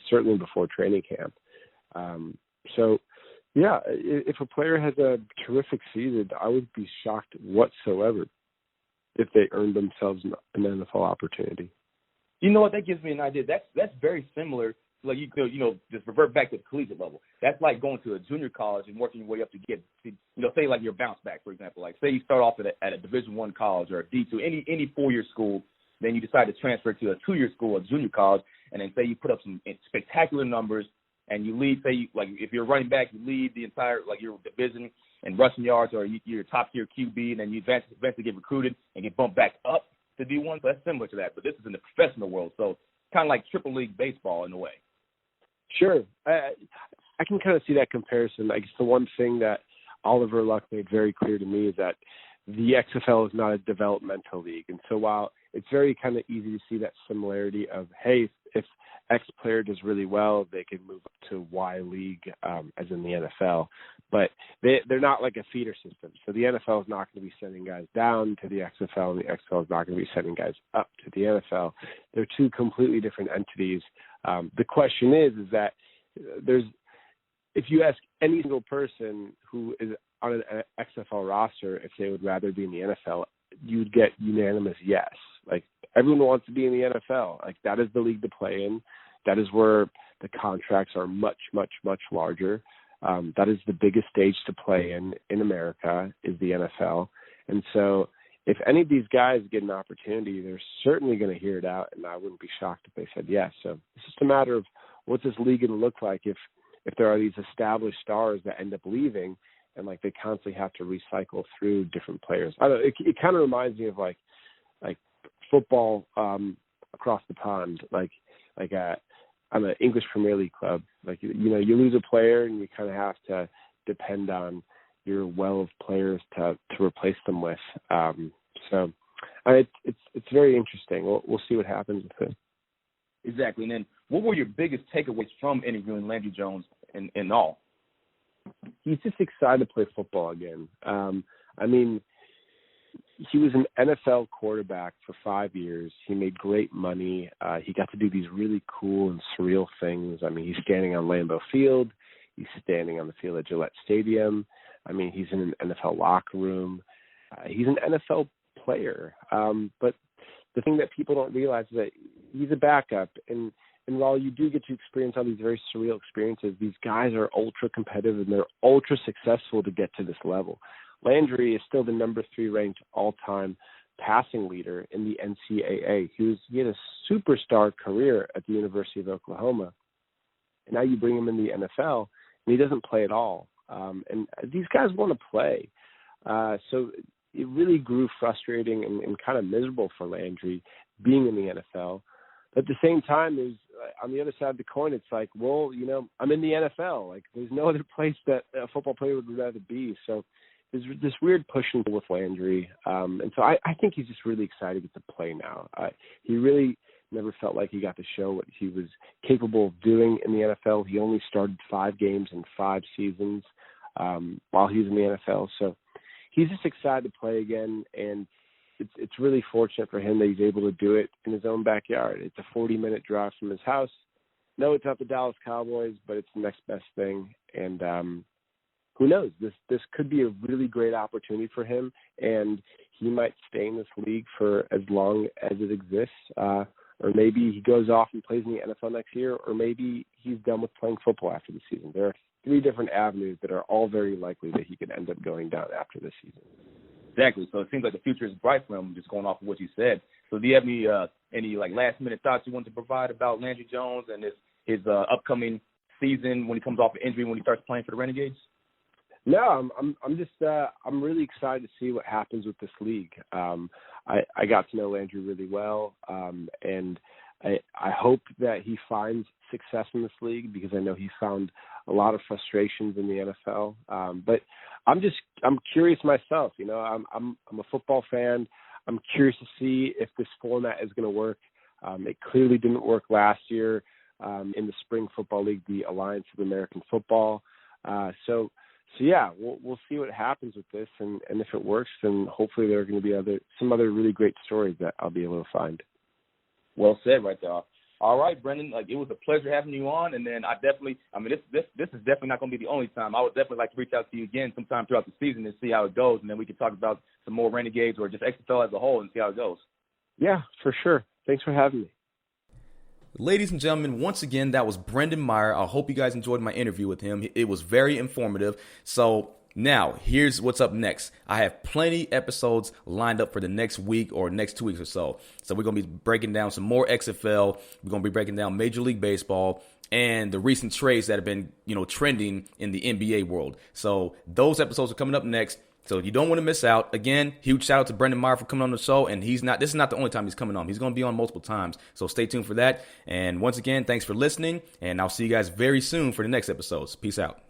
certainly before training camp. So, yeah, if a player has a terrific season, I would be shocked whatsoever if they earned themselves an NFL opportunity. You know what? That gives me an idea. That's very similar. Like, just revert back to the collegiate level. That's like going to a junior college and working your way up to get, say like your bounce back, for example. Like, say you start off at a Division I college or a D2, any 4-year school, then you decide to transfer to a 2-year school or junior college, and then say you put up some spectacular numbers and you lead, if you're running back, you lead the entire, your division in rushing yards, or you're a top-tier QB, and then you eventually get recruited and get bumped back up to D1. So that's similar to that, but this is in the professional world, so kind of like triple league baseball in a way. Sure. I can kind of see that comparison. I guess the one thing that Oliver Luck made very clear to me is that the XFL is not a developmental league. And so while it's very kind of easy to see that similarity of, hey, if X player does really well, they can move up to Y league, as in the NFL. But they're not like a feeder system. So the NFL is not going to be sending guys down to the XFL, and the XFL is not going to be sending guys up to the NFL. They're two completely different entities. The question is that if you ask any single person who is on an XFL roster if they would rather be in the NFL, you'd get unanimous yes. Like, everyone wants to be in the NFL. Like, that is the league to play in. That is where the contracts are much, much, much larger. That is the biggest stage to play in America, is the NFL. And so if any of these guys get an opportunity, they're certainly going to hear it out, and I wouldn't be shocked if they said yes. So it's just a matter of what's this league going to look like if there are these established stars that end up leaving, and they constantly have to recycle through different players. I don't know, it kind of reminds me of like football across the pond, on an English Premier League club. You lose a player and you kind of have to depend on your well of players to replace them with. So it's very interesting. We'll see what happens with it. Exactly. And then what were your biggest takeaways from interviewing Landry Jones in all? He's just excited to play football again. He was an NFL quarterback for 5 years. He made great money. He got to do these really cool and surreal things. He's standing on Lambeau Field. He's standing on the field at Gillette Stadium. He's in an NFL locker room. He's an NFL player. But the thing that people don't realize is that he's a backup. And while you do get to experience all these very surreal experiences, these guys are ultra competitive and they're ultra successful to get to this level. Landry is still the number 3 ranked all-time passing leader in the NCAA. He had a superstar career at the University of Oklahoma. And now you bring him in the NFL, and he doesn't play at all. And these guys want to play. So it really grew frustrating and kind of miserable for Landry being in the NFL. But at the same time, there's on the other side of the coin, it's like, well, I'm in the NFL. There's no other place that a football player would rather be. So there's this weird push and pull with Landry. And so I think he's just really excited to get to play now. He really never felt like he got to show what he was capable of doing in the NFL. He only started 5 games in 5 seasons while he was in the NFL. So he's just excited to play again, and it's really fortunate for him that he's able to do it in his own backyard. It's a 40-minute drive from his house. No, it's not the Dallas Cowboys, but it's the next best thing. And who knows? This could be a really great opportunity for him, and he might stay in this league for as long as it exists. Or maybe he goes off and plays in the NFL next year, or maybe he's done with playing football after the season. There are 3 different avenues that are all very likely that he could end up going down after this season. Exactly. So it seems like the future is bright for him, just going off of what you said. So do you have any last-minute thoughts you want to provide about Landry Jones and his upcoming season when he comes off an injury, when he starts playing for the Renegades? No, I'm really excited to see what happens with this league. I got to know Landry really well, and I hope that he finds success in this league, because I know he found a lot of frustrations in the NFL. But I'm curious myself. I'm a football fan. I'm curious to see if this format is going to work. It clearly didn't work last year in the Spring Football League, the Alliance of American Football. So yeah, we'll see what happens with this, and if it works, then hopefully there are going to be some other really great stories that I'll be able to find. Well said right there. All right, Brendan. Like, it was a pleasure having you on, and then this is definitely not going to be the only time. I would definitely like to reach out to you again sometime throughout the season and see how it goes, and then we can talk about some more Renegades or just XFL as a whole and see how it goes. Yeah, for sure. Thanks for having me. Ladies and gentlemen, once again, that was Brendan Meyer. I hope you guys enjoyed my interview with him. It was very informative. So now, here's what's up next. I have plenty episodes lined up for the next week or next 2 weeks or so. So we're going to be breaking down some more XFL. We're going to be breaking down Major League Baseball and the recent trades that have been, trending in the NBA world. So those episodes are coming up next. So you don't want to miss out. Again, huge shout out to Brendan Meyer for coming on the show. And this is not the only time he's coming on. He's going to be on multiple times. So stay tuned for that. And once again, thanks for listening. And I'll see you guys very soon for the next episodes. Peace out.